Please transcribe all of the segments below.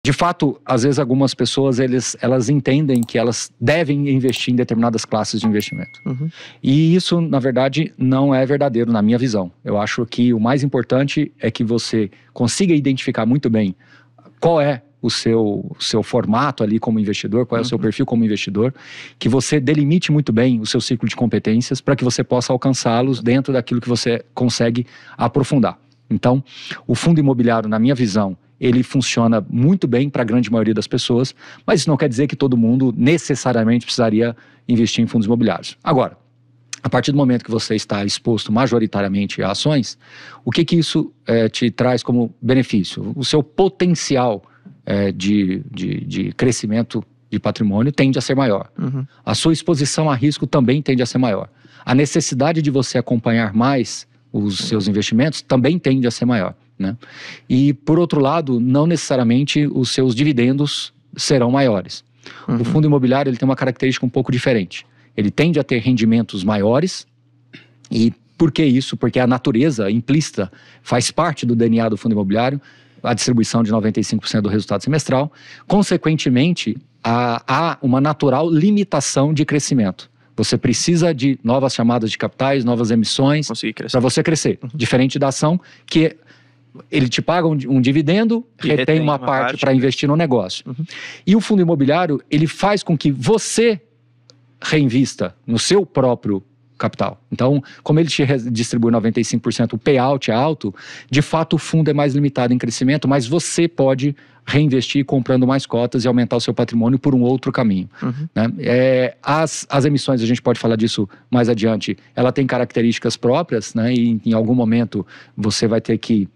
De fato, às vezes algumas pessoas elas entendem que elas devem investir em determinadas classes de investimento. E isso, na verdade, não é verdadeiro na minha visão. Eu acho que o mais importante é que você consiga identificar muito bem qual é o seu formato ali como investidor, qual é o seu perfil como investidor, que você delimite muito bem o seu ciclo de competências para que você possa alcançá-los dentro daquilo que você consegue aprofundar. Então, o fundo imobiliário, na minha visão, ele funciona muito bem para a grande maioria das pessoas, mas isso não quer dizer que todo mundo necessariamente precisaria investir em fundos imobiliários. Agora, a partir do momento que você está exposto majoritariamente a ações, o que isso te traz como benefício? O seu potencial de crescimento de patrimônio tende a ser maior. A sua exposição a risco também tende a ser maior. A necessidade de você acompanhar mais os seus investimentos também tende a ser maior, né? E, por outro lado, não necessariamente os seus dividendos serão maiores. O fundo imobiliário ele tem uma característica um pouco diferente. Ele tende a ter rendimentos maiores. E por que isso? Porque a natureza implícita faz parte do DNA do fundo imobiliário, a distribuição de 95% do resultado semestral. Consequentemente, há uma natural limitação de crescimento. Você precisa de novas chamadas de capitais, novas emissões para você crescer. Diferente da ação, que ele te paga um dividendo, retém uma parte para investir no negócio. E o fundo imobiliário, ele faz com que você reinvista no seu próprio capital. Então, como ele te distribui 95%, o payout é alto, de fato o fundo é mais limitado em crescimento, mas você pode reinvestir comprando mais cotas e aumentar o seu patrimônio por um outro caminho. Né? As emissões, a gente pode falar disso mais adiante, ela tem características próprias, né? E em algum momento você vai ter que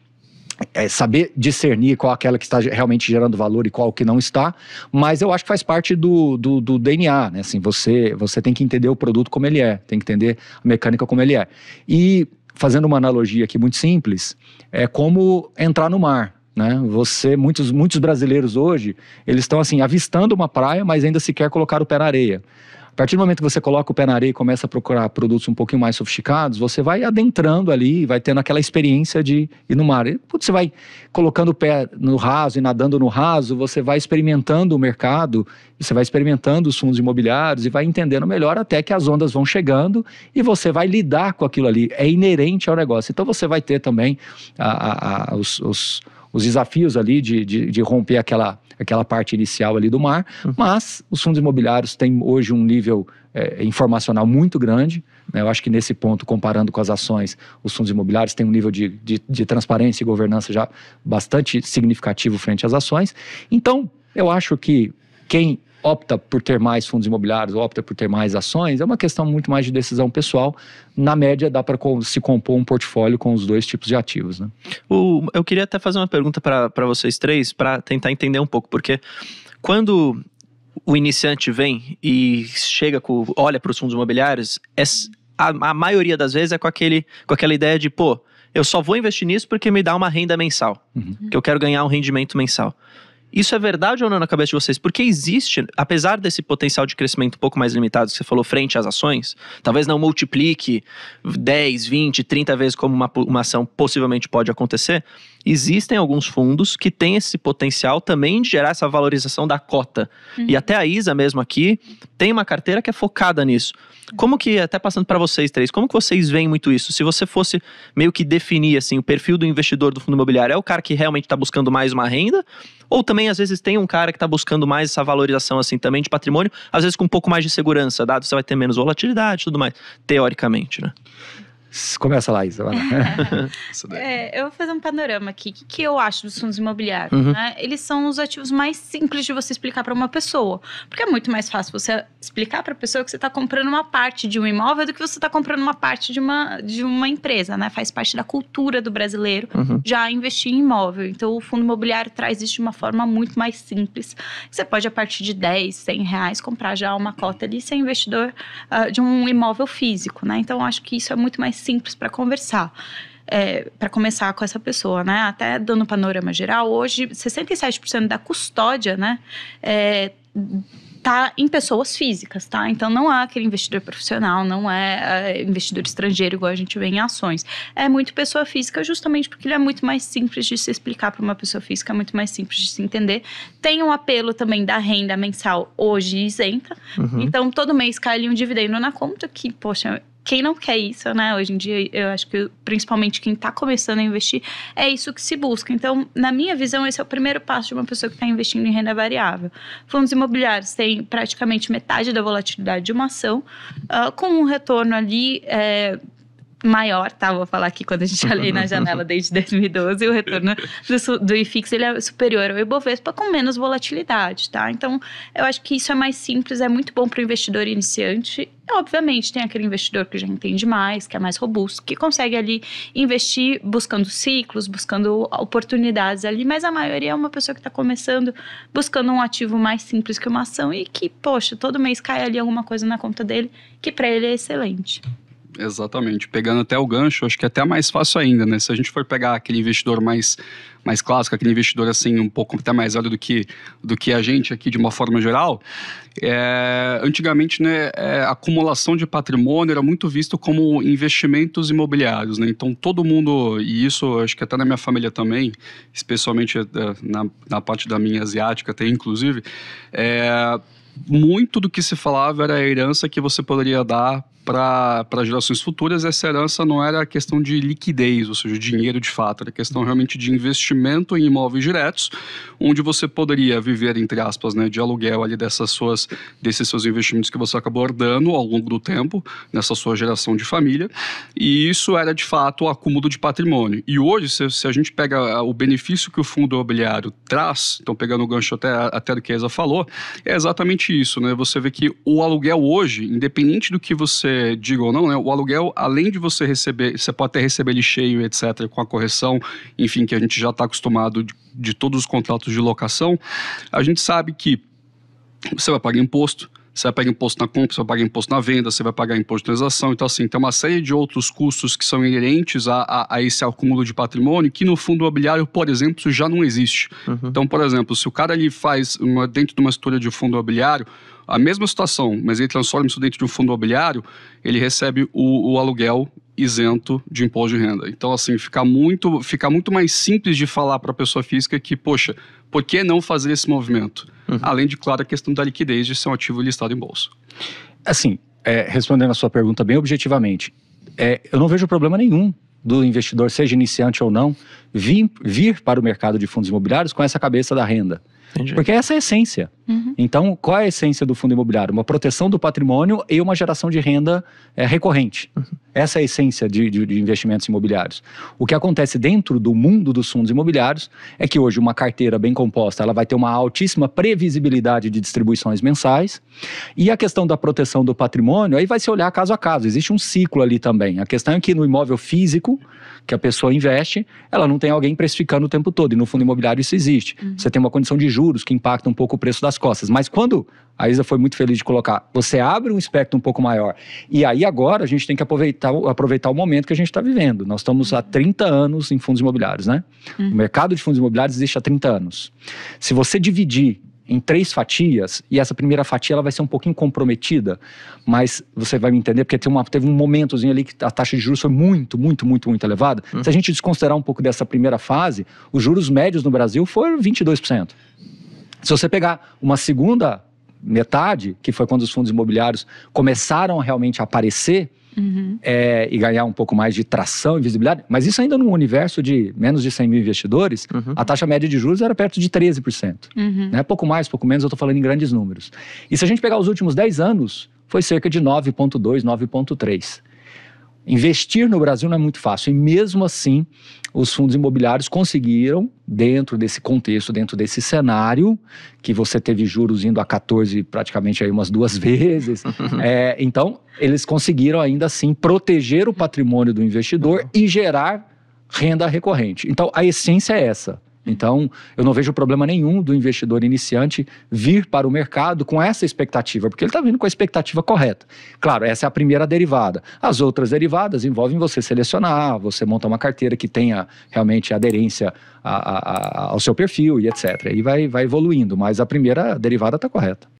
saber discernir qual aquela que está realmente gerando valor e qual que não está, mas eu acho que faz parte do DNA, né? Assim, você tem que entender o produto como ele é, tem que entender a mecânica como ele é. E fazendo uma analogia aqui muito simples, é como entrar no mar, né? Muitos brasileiros hoje, eles estão assim, avistando uma praia, mas ainda sequer colocar o pé na areia. A partir do momento que você coloca o pé na areia e começa a procurar produtos um pouquinho mais sofisticados, você vai adentrando ali, vai tendo aquela experiência de ir no mar. E, você vai colocando o pé no raso e nadando no raso, você vai experimentando o mercado, você vai experimentando os fundos imobiliários e vai entendendo melhor até que as ondas vão chegando e você vai lidar com aquilo ali. É inerente ao negócio. Então você vai ter também os desafios ali de romper aquela parte inicial ali do mar, mas os fundos imobiliários têm hoje um nível informacional muito grande, né? Eu acho que nesse ponto, comparando com as ações, os fundos imobiliários têm um nível de transparência e governança já bastante significativo frente às ações. Então, eu acho que quem opta por ter mais fundos imobiliários, opta por ter mais ações, é uma questão muito mais de decisão pessoal. Na média, dá para se compor um portfólio com os dois tipos de ativos, né? Eu queria até fazer uma pergunta para vocês três, para tentar entender um pouco, porque quando o iniciante vem e olha para os fundos imobiliários, a maioria das vezes é com aquela ideia de, eu só vou investir nisso porque me dá uma renda mensal, que eu quero ganhar um rendimento mensal. Isso é verdade ou não na cabeça de vocês? Porque existe, apesar desse potencial de crescimento um pouco mais limitado que você falou frente às ações, talvez não multiplique 10, 20, 30 vezes como uma ação possivelmente pode acontecer, existem alguns fundos que têm esse potencial também de gerar essa valorização da cota. E até a Isa mesmo aqui tem uma carteira que é focada nisso. Como que, até passando para vocês três, como que vocês veem muito isso? Se você fosse meio que definir assim, o perfil do investidor do fundo imobiliário, é o cara que realmente está buscando mais uma renda? Ou também, às vezes, tem um cara que está buscando mais essa valorização assim, também de patrimônio, às vezes com um pouco mais de segurança, dado que você vai ter menos volatilidade e tudo mais, teoricamente, né? Começa lá, Isa. Eu vou fazer um panorama aqui. O que eu acho dos fundos imobiliários? Né? Eles são os ativos mais simples de você explicar para uma pessoa. Porque é muito mais fácil você explicar para a pessoa que você está comprando uma parte de um imóvel do que você está comprando uma parte de uma empresa. Né? Faz parte da cultura do brasileiro já investir em imóvel. Então, o fundo imobiliário traz isso de uma forma muito mais simples. Você pode, a partir de 10, 100 reais, comprar já uma cota ali, ser investidor de um imóvel físico. Né? Então, eu acho que isso é muito mais simples para conversar, para começar com essa pessoa, né? Até dando um panorama geral, hoje 67% da custódia, né, tá em pessoas físicas, tá? Então não é aquele investidor profissional, não é investidor estrangeiro igual a gente vê em ações. É muito pessoa física, justamente porque ele é muito mais simples de se explicar para uma pessoa física, é muito mais simples de se entender. Tem um apelo também da renda mensal hoje isenta. Então todo mês cai ali um dividendo na conta que, poxa, quem não quer isso, né? Hoje em dia, eu acho que principalmente quem está começando a investir, é isso que se busca. Então, na minha visão, esse é o primeiro passo de uma pessoa que está investindo em renda variável. Fundos imobiliários têm praticamente metade da volatilidade de uma ação, com um retorno ali maior, tá? Vou falar aqui quando a gente olha aí na janela desde 2012, o retorno do IFIX ele é superior ao Ibovespa com menos volatilidade, tá? Então, eu acho que isso é mais simples, é muito bom para o investidor iniciante. Obviamente, tem aquele investidor que já entende mais, que é mais robusto, que consegue ali investir buscando ciclos, buscando oportunidades ali, mas a maioria é uma pessoa que está começando, buscando um ativo mais simples que uma ação e que, poxa, todo mês cai ali alguma coisa na conta dele, que para ele é excelente. Exatamente. Pegando até o gancho, acho que é até mais fácil ainda, né? Se a gente for pegar aquele investidor mais clássico, aquele investidor assim, um pouco até mais velho do que a gente aqui de uma forma geral, antigamente, né, a acumulação de patrimônio era muito visto como investimentos imobiliários, né? Então todo mundo, e isso acho que até na minha família também, especialmente na parte da minha asiática até inclusive, muito do que se falava era a herança que você poderia dar para gerações futuras. Essa herança não era a questão de liquidez, ou seja, dinheiro de fato, era questão realmente de investimento em imóveis diretos, onde você poderia viver, entre aspas, né, de aluguel ali desses seus investimentos que você acabou herdando ao longo do tempo, nessa sua geração de família, e isso era de fato o acúmulo de patrimônio. E hoje, se a gente pega o benefício que o fundo imobiliário traz, então pegando o gancho até do que a Isa falou, é exatamente isso, né? Você vê que o aluguel hoje, independente do que você diga ou não, né? O aluguel, além de você receber, você pode até receber ele cheio, etc., com a correção, enfim, que a gente já está acostumado de todos os contratos de locação, a gente sabe que você vai pagar imposto, você vai pagar imposto na compra, você vai pagar imposto na venda, você vai pagar imposto de transação. Então, assim, tem uma série de outros custos que são inerentes a esse acúmulo de patrimônio que no fundo imobiliário, por exemplo, já não existe. Então, por exemplo, se o cara ali faz dentro de uma estrutura de fundo imobiliário, a mesma situação, mas ele transforma isso dentro de um fundo imobiliário, ele recebe o aluguel isento de imposto de renda. Então, assim, fica muito mais simples de falar para a pessoa física que, poxa, por que não fazer esse movimento? Além de, claro, a questão da liquidez de ser um ativo listado em bolsa. Assim, respondendo a sua pergunta bem objetivamente, eu não vejo problema nenhum do investidor, seja iniciante ou não, vir para o mercado de fundos imobiliários com essa cabeça da renda. Entendi. Porque essa é a essência. Então, qual é a essência do fundo imobiliário? Uma proteção do patrimônio e uma geração de renda recorrente. Essa é a essência de investimentos imobiliários. O que acontece dentro do mundo dos fundos imobiliários é que hoje uma carteira bem composta, ela vai ter uma altíssima previsibilidade de distribuições mensais, e a questão da proteção do patrimônio, aí vai se olhar caso a caso. Existe um ciclo ali também. A questão é que no imóvel físico, que a pessoa investe, ela não tem alguém precificando o tempo todo, e no fundo imobiliário isso existe. Você tem uma condição de juros que impacta um pouco o preço das costas, mas quando, a Isa foi muito feliz de colocar, você abre um espectro um pouco maior, e aí agora a gente tem que aproveitar o momento que a gente está vivendo. Nós estamos há 30 anos em fundos imobiliários, né? O mercado de fundos imobiliários existe há 30 anos. Se você dividir em 3 fatias, e essa primeira fatia ela vai ser um pouquinho comprometida, mas você vai me entender, porque teve um momentozinho ali que a taxa de juros foi muito elevada. Se a gente desconsiderar um pouco dessa primeira fase, os juros médios no Brasil foram 22%. Se você pegar uma segunda metade, que foi quando os fundos imobiliários começaram realmente a aparecer, e ganhar um pouco mais de tração e visibilidade, mas isso ainda num universo de menos de 100 mil investidores, a taxa média de juros era perto de 13%. Né? Pouco mais, pouco menos, eu estou falando em grandes números. E se a gente pegar os últimos 10 anos, foi cerca de 9,2%, 9,3%. Investir no Brasil não é muito fácil, e mesmo assim, os fundos imobiliários conseguiram, dentro desse contexto, dentro desse cenário, que você teve juros indo a 14 praticamente aí umas 2 vezes, então eles conseguiram ainda assim proteger o patrimônio do investidor e gerar renda recorrente. Então a essência é essa. Então, eu não vejo problema nenhum do investidor iniciante vir para o mercado com essa expectativa, porque ele está vindo com a expectativa correta. Claro, essa é a primeira derivada. As outras derivadas envolvem você selecionar, você montar uma carteira que tenha realmente aderência ao seu perfil e etc. E vai evoluindo, mas a primeira derivada está correta.